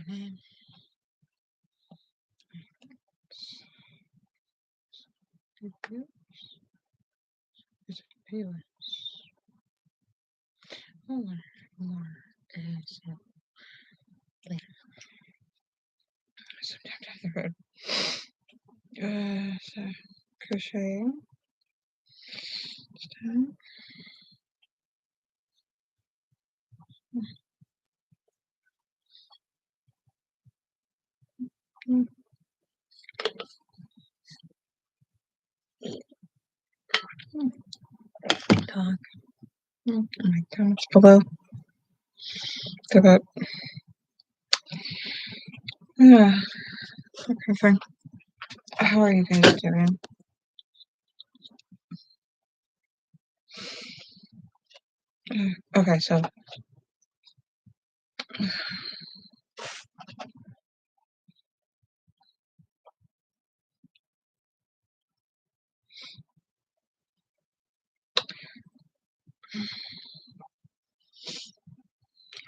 morning. Is it viewers? We'll learn more as later. Sometimes down the road. So crocheting. Done. Talk. My comments below. So that. Yeah. Okay, fine. How are you guys doing? Okay, so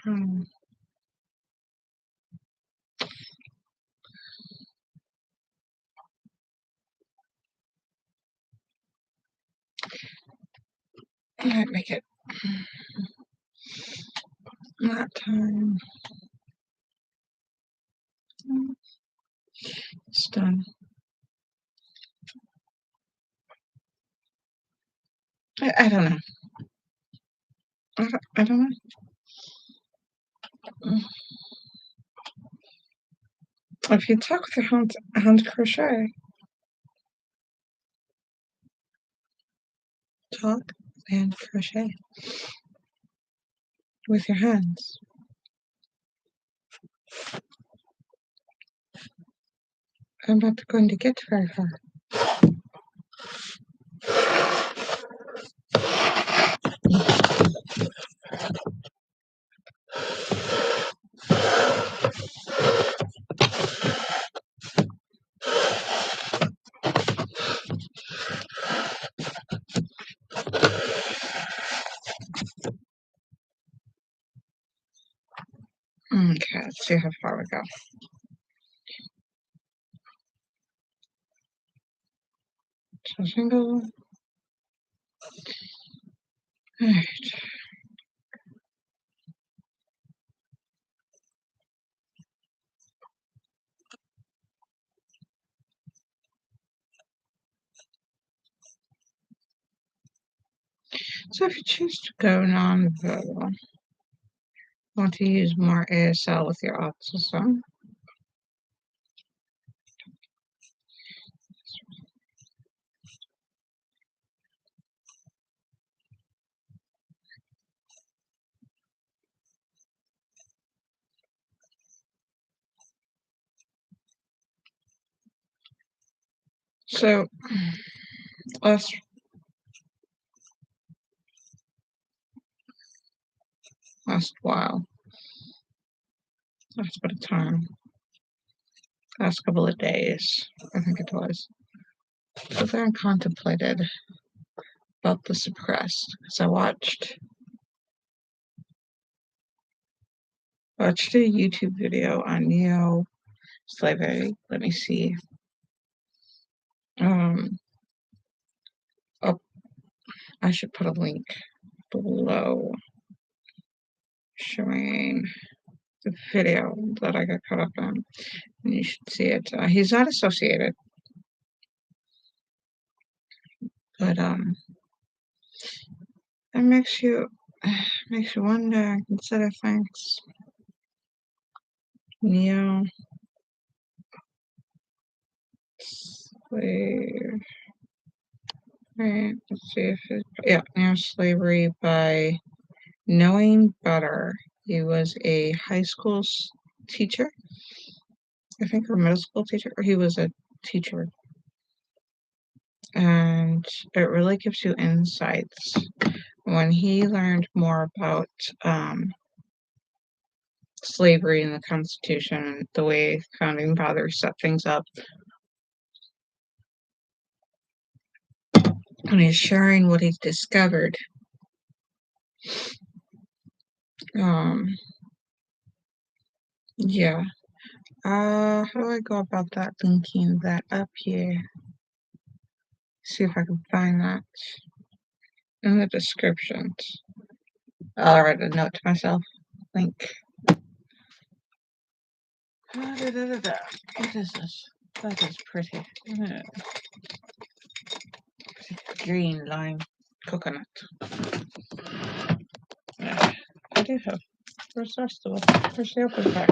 um, I might make it that time. It's done. I don't know. I don't know. If you talk with your hand crochet, talk and crochet with your hands. I'm not going to get very far. Okay, let's see how far we go. So single. Alright. So if you choose to go non-verbal, want to use more ASL with your autism, so last while, last bit of time, last couple of days, I think it was. So then I contemplated about the suppressed because I watched a YouTube video on neo slavery. Let me see. Oh, I should put a link below showing the video that I got caught up on, and you should see it. He's not associated, but it makes you wonder, consider things. Neo slave. Right, let's see if neo slavery by knowing better. He was a high school teacher, I think, or middle school teacher, or he was a teacher. And it really gives you insights. When he learned more about slavery and the Constitution and the way founding fathers set things up, and he's sharing what he's discovered, yeah, How do I go about that? Linking that up here. See if I can find that in the descriptions. I'll write a note to myself. Link. What is this? That is pretty. Green lime coconut. Yeah, I do have. Where's the rest of it? Where's the open pack?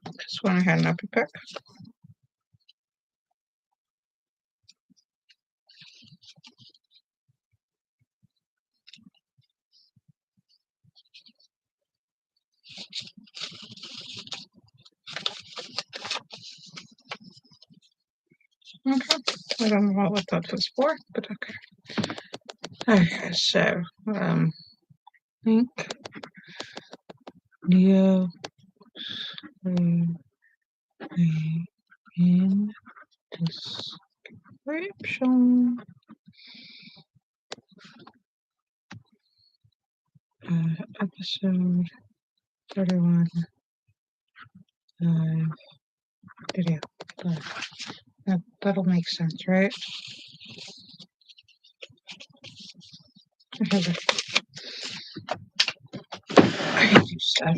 This one I had an open pack. Okay. I don't know what that was for, but okay. Okay, so link Leo in description. Episode 31 video. That'll make sense, right? I can do stuff.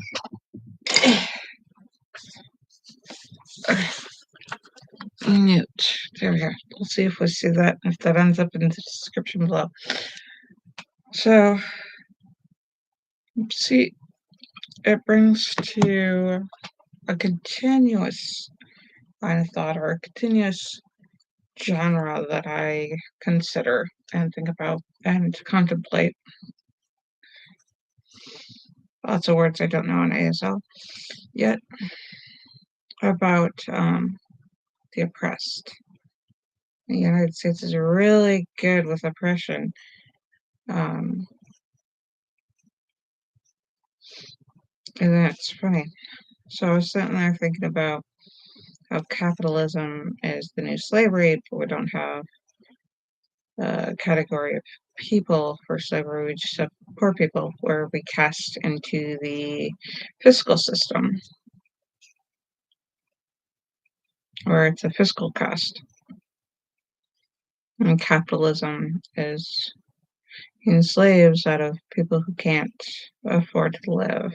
Newt. There we go. We'll see if we see that, if that ends up in the description below. So, see, it brings to a continuous line of thought or a continuous genre that I consider and think about and contemplate. Lots of words I don't know in ASL yet about the oppressed. The United States is really good with oppression. And that's funny. So I was sitting there thinking about how capitalism is the new slavery, but we don't have a category of people for slavery. We just have poor people, where we cast into the fiscal system, where it's a fiscal caste. And capitalism is enslaves out of people who can't afford to live.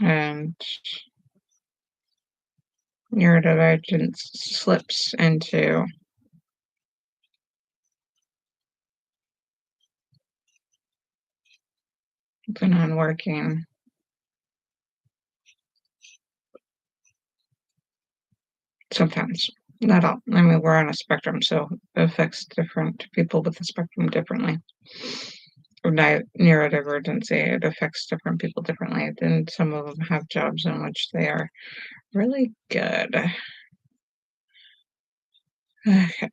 And neurodivergence slips into the non-working. Sometimes, not all. I mean, we're on a spectrum, so it affects different people with the spectrum differently. Or neurodivergency, it affects different people differently. And some of them have jobs in which they are really good. Okay.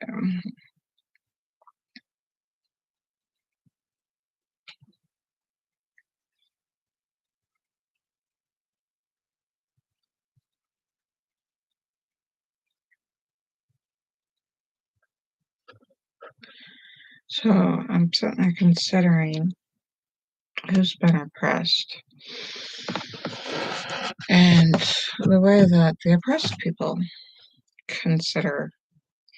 So I'm sitting there considering who's been oppressed and the way that the oppressed people consider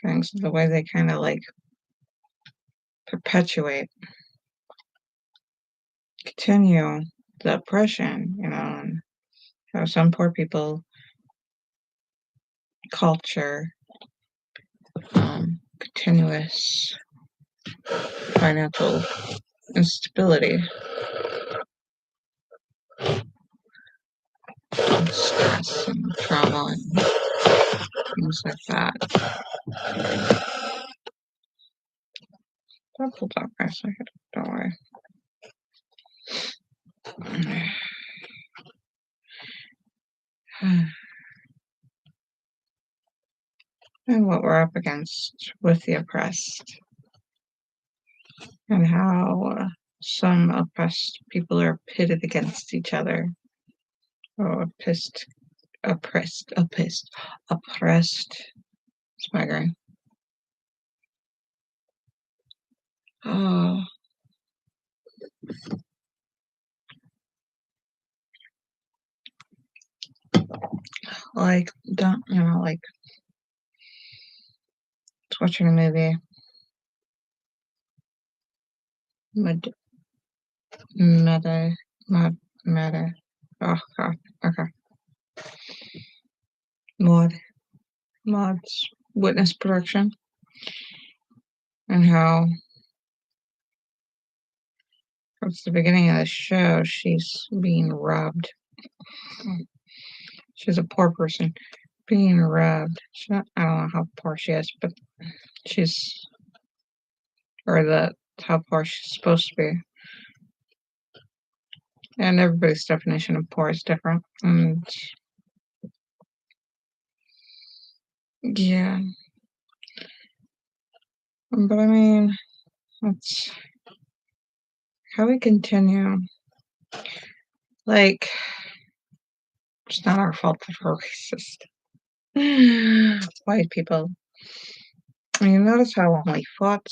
things, the way they kind of like perpetuate, continue the oppression, and how some poor people culture, continuous financial instability and stress and trauma and things like that. Don't pull down for a second, don't worry. And what we're up against with the oppressed, and how some oppressed people are pitted against each other. Oh, oppressed. It's migraine. Oh, like, don't, like watching a movie. Med, meta, meta. Oh, God. Okay. Mod, mods, witness protection, and how towards the beginning of the show, she's being robbed. She's a poor person being robbed. She's not, I don't know how poor she is, but she's, or how poor she's supposed to be. And everybody's definition of poor is different. And yeah, but I mean, that's how we continue. Like, it's not our fault that we're racist. White people. And you notice how when we fought,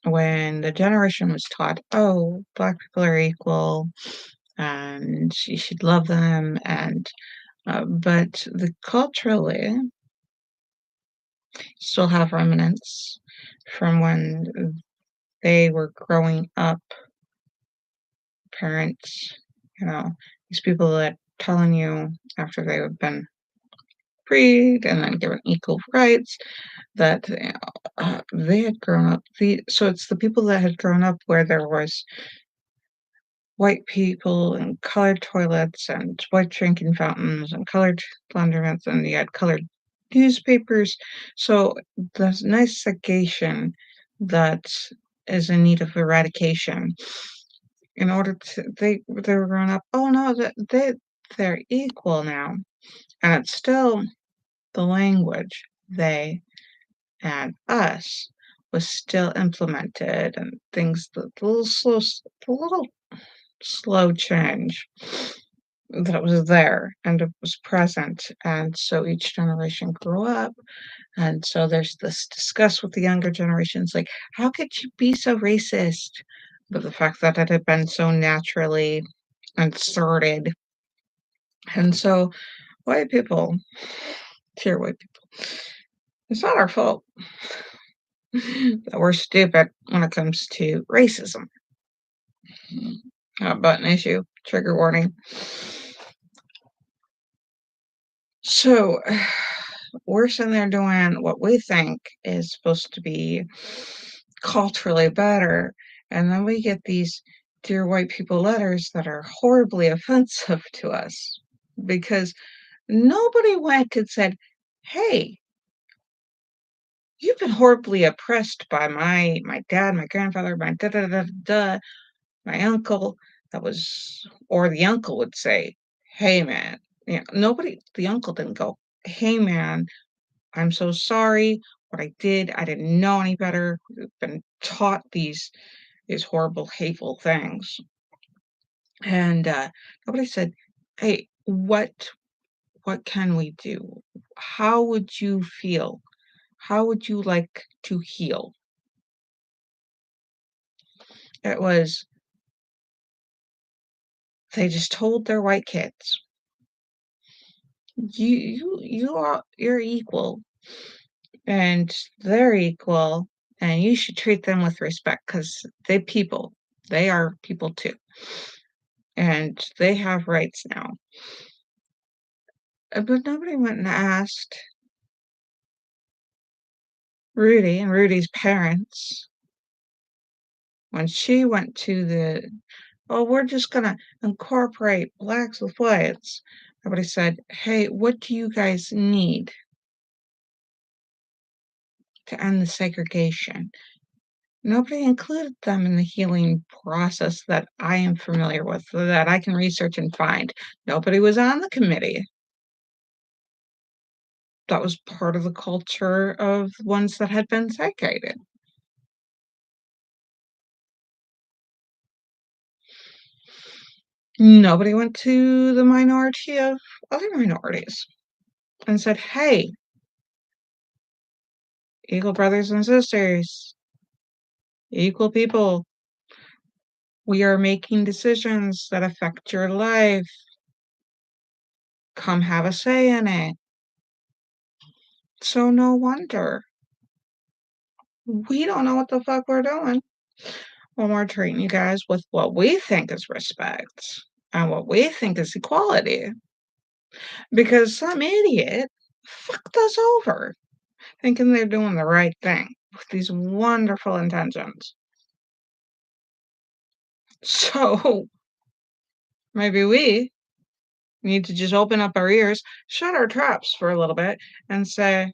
when the generation was taught, oh, black people are equal and you should love them, and but culturally still have remnants from when they were growing up, parents, these people that telling you after they have been freed and then given equal rights that they had grown up. So it's the people that had grown up where there was white people and colored toilets and white drinking fountains and colored laundromats, and you had colored newspapers. So the nice segregation that is in need of eradication. In order to, they were growing up. Oh no, they're equal now, and it's still the language they and us was still implemented, and things the little slow change that was there and it was present. And so each generation grew up. And so there's this discuss with the younger generations like, how could you be so racist? But the fact that it had been so naturally inserted. And so white people, dear white people, it's not our fault that we're stupid when it comes to racism. Button issue, trigger warning. So we're sitting there doing what we think is supposed to be culturally better, and then we get these dear white people letters that are horribly offensive to us because nobody went and said, hey, you've been horribly oppressed by my dad, my grandfather, my da da da da, my uncle. That was, or the uncle would say, hey man, the uncle didn't go, hey man, I'm so sorry. What I did, I didn't know any better. We've been taught these horrible, hateful things. And nobody said, hey, what can we do? How would you feel? How would you like to heal? It was, they just told their white kids, you're equal and they're equal, and you should treat them with respect because they are people too, and they have rights now. But nobody went and asked Rudy and Rudy's parents when she went to oh, we're just gonna incorporate blacks with whites. Nobody said, hey, what do you guys need to end the segregation? Nobody included them in the healing process that I am familiar with, that I can research and find. Nobody was on the committee. That was part of the culture of ones that had been segregated. Nobody went to the minority of other minorities and said, "Hey, equal brothers and sisters, equal people, we are making decisions that affect your life. Come have a say in it." So no wonder we don't know what the fuck we're doing when we're treating you guys with what we think is respect and what we think is equality. Because some idiot fucked us over thinking they're doing the right thing with these wonderful intentions. So maybe we need to just open up our ears, shut our traps for a little bit, and say,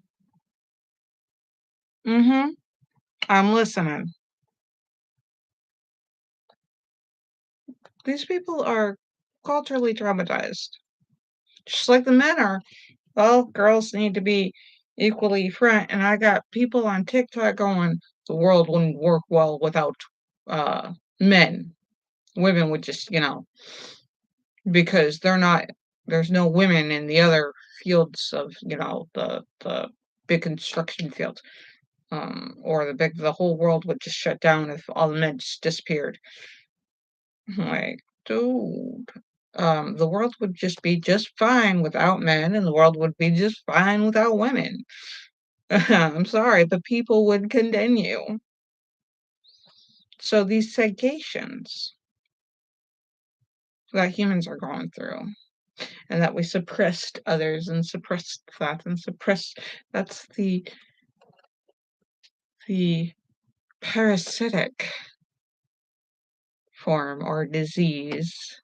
mm-hmm, I'm listening. These people are culturally traumatized. Just like the men are. Well, girls need to be equally front, and I got people on TikTok going, the world wouldn't work well without uh men. Women would just, because there's no women in the other fields of, the big construction fields. Or the whole world would just shut down if all the men just disappeared. Like, dude, the world would just be just fine without men, and the world would be just fine without women. I'm sorry, the people would continue. So these segregations that humans are going through, and that we suppressed others and suppressed that and suppressed, that's the parasitic form or disease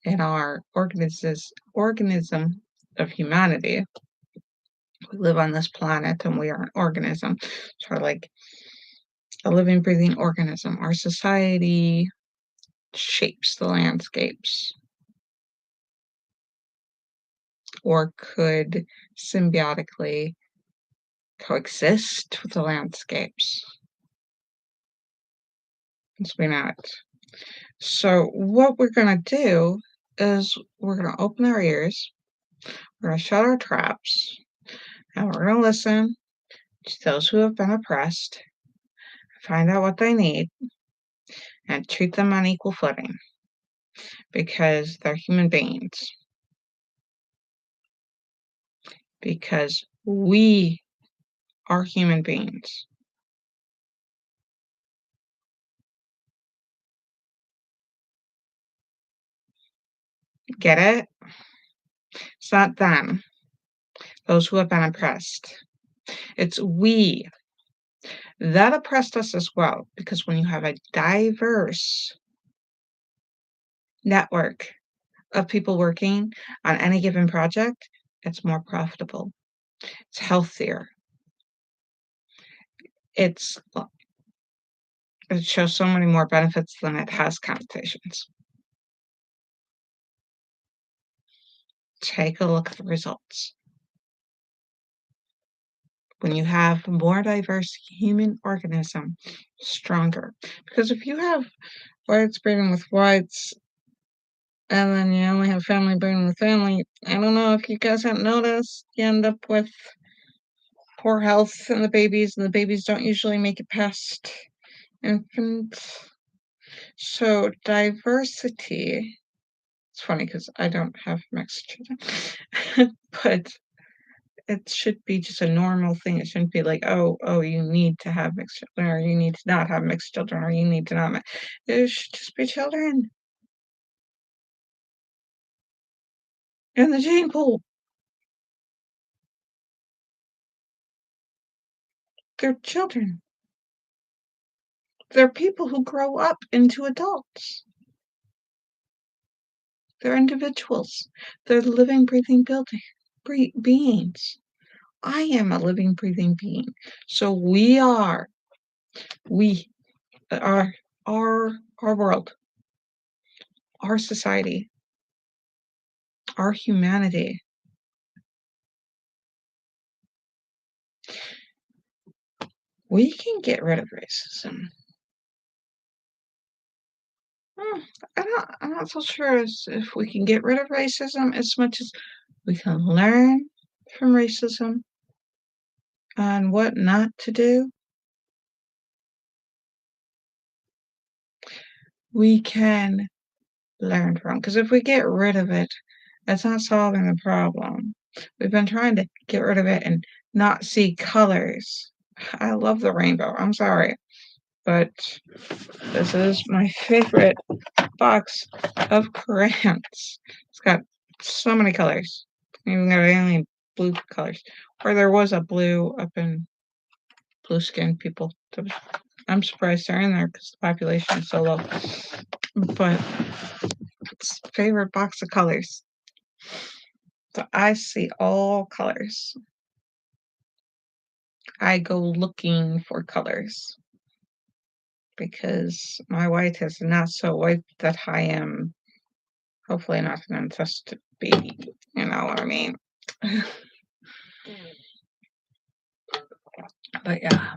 in our organism of humanity. We live on this planet and we are an organism, sort of like a living, breathing organism. Our society shapes the landscapes or could symbiotically coexist with the landscapes. It's not. So what we're going to do is we're going to open our ears, we're going to shut our traps, and we're going to listen to those who have been oppressed, find out what they need, and treat them on equal footing because they're human beings. Because we are human beings. Get it? It's not them, those who have been oppressed. It's we that oppressed us as well, because when you have a diverse network of people working on any given project, it's more profitable, it's healthier, it's it shows so many more benefits than it has connotations. Take a look at the results. When you have more diverse human organism, stronger. Because if you have whites breeding with whites, and then you only have family breeding with family, I don't know if you guys have noticed, you end up with poor health in the babies, and the babies don't usually make it past infant. So diversity, it's funny because I don't have mixed children, but it should be just a normal thing. It shouldn't be like, oh, you need to have mixed children, or you need to not have mixed children, or you need to not. It should just be children in the gene pool. They're children. They're people who grow up into adults. They're individuals. They're living, breathing beings. I am a living, breathing being. So we are our world, our society, our humanity. We can get rid of racism. I'm not so sure as if we can get rid of racism as much as we can learn from racism on what not to do. We can learn from, because if we get rid of it, it's not solving the problem. We've been trying to get rid of it and not see colors. I love the rainbow. I'm sorry, but this is my favorite box of crayons. It's got so many colors. Even got any blue colors. Or there was a blue up in blue skinned people. I'm surprised they're in there because the population is so low. But it's favorite box of colors. So I see all colors. I go looking for colors because my white is not so white that I am hopefully not an infested baby. You know what I mean? But yeah,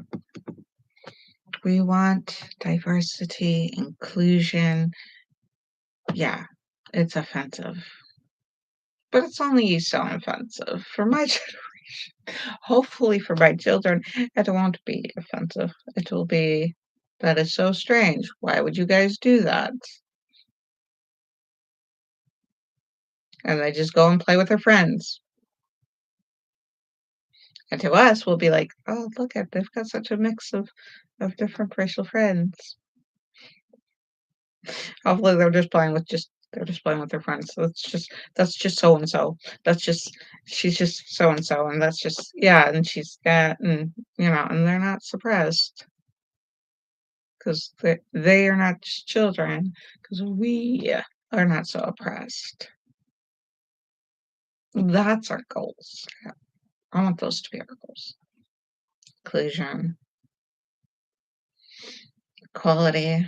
we want diversity, inclusion. Yeah, it's offensive. But it's only so offensive for my generation. Hopefully for my children, it won't be offensive. It will be, that is so strange. Why would you guys do that? And they just go and play with their friends. And to us, we'll be like, oh, look at, they've got such a mix of different racial friends. Hopefully they're just playing with their friends. So that's just so and so. That's just she's just so and so, and that's just yeah, and she's that, and and they're not suppressed because they are not just children because we are not so oppressed. That's our goals. Yeah, I want those to be our goals. Inclusion, equality.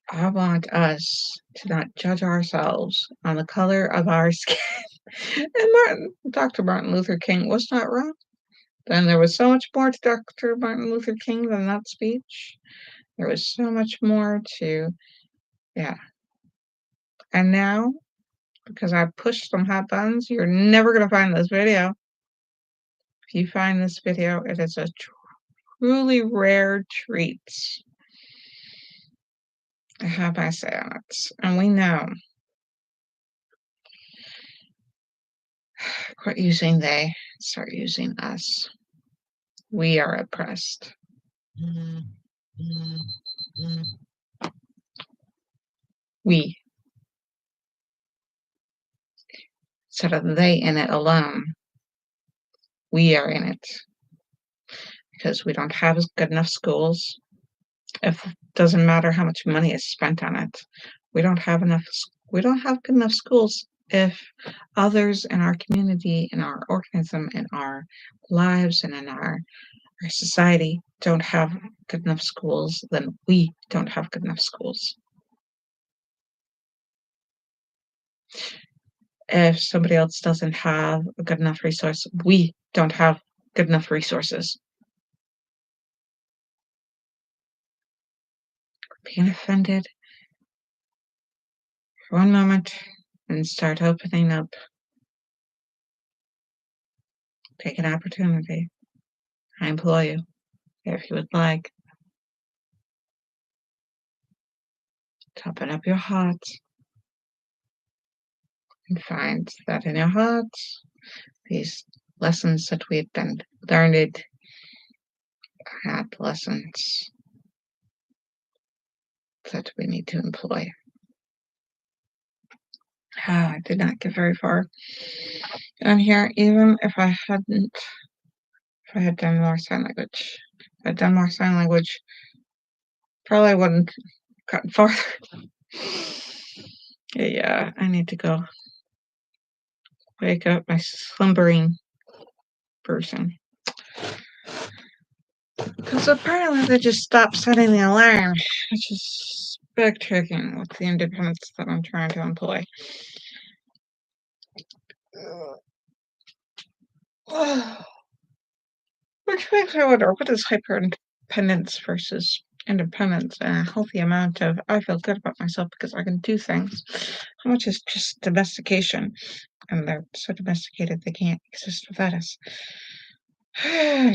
I want us to not judge ourselves on the color of our skin. And Dr. Martin Luther King was not wrong. Then there was so much more to Dr. Martin Luther King than that speech. There was so much more to, yeah. And now, because I pushed some hot buttons, you're never going to find this video. If you find this video, it is a truly rare treat. I have my say on it. And we know. Quit using they, start using us. We are oppressed. We, instead of they in it alone, we are in it because we don't have good enough schools. If it doesn't matter how much money is spent on it, we don't have enough. We don't have good enough schools if others in our community, in our organism, in our lives, and in our society don't have good enough schools, then we don't have good enough schools. If somebody else doesn't have a good enough resource, we don't have good enough resources. Being offended for one moment and start opening up. Take an opportunity. I implore you, if you would like, to open up your heart and find that in your heart, these lessons that we've been learned are not lessons that we need to employ. I did not get very far on here, even if I had done more sign language. If I'd done more sign language, probably wouldn't gotten farther. Yeah, I need to go wake up my slumbering person. Because apparently they just stopped setting the alarm, which is backtracking with the independence that I'm trying to employ. Which makes me wonder, what is hyper independence versus independence and a healthy amount of I feel good about myself because I can do things. How much is just domestication? And they're so domesticated they can't exist without us.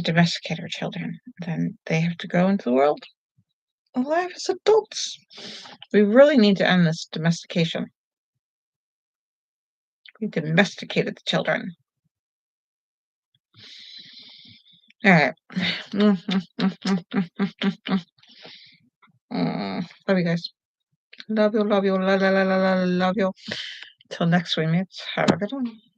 Domesticate our children. Then they have to go into the world alive as adults. We really need to end this domestication. We domesticated the children. All right. Love you guys. Love you, love you, love you. Till next we meet. Have a good one.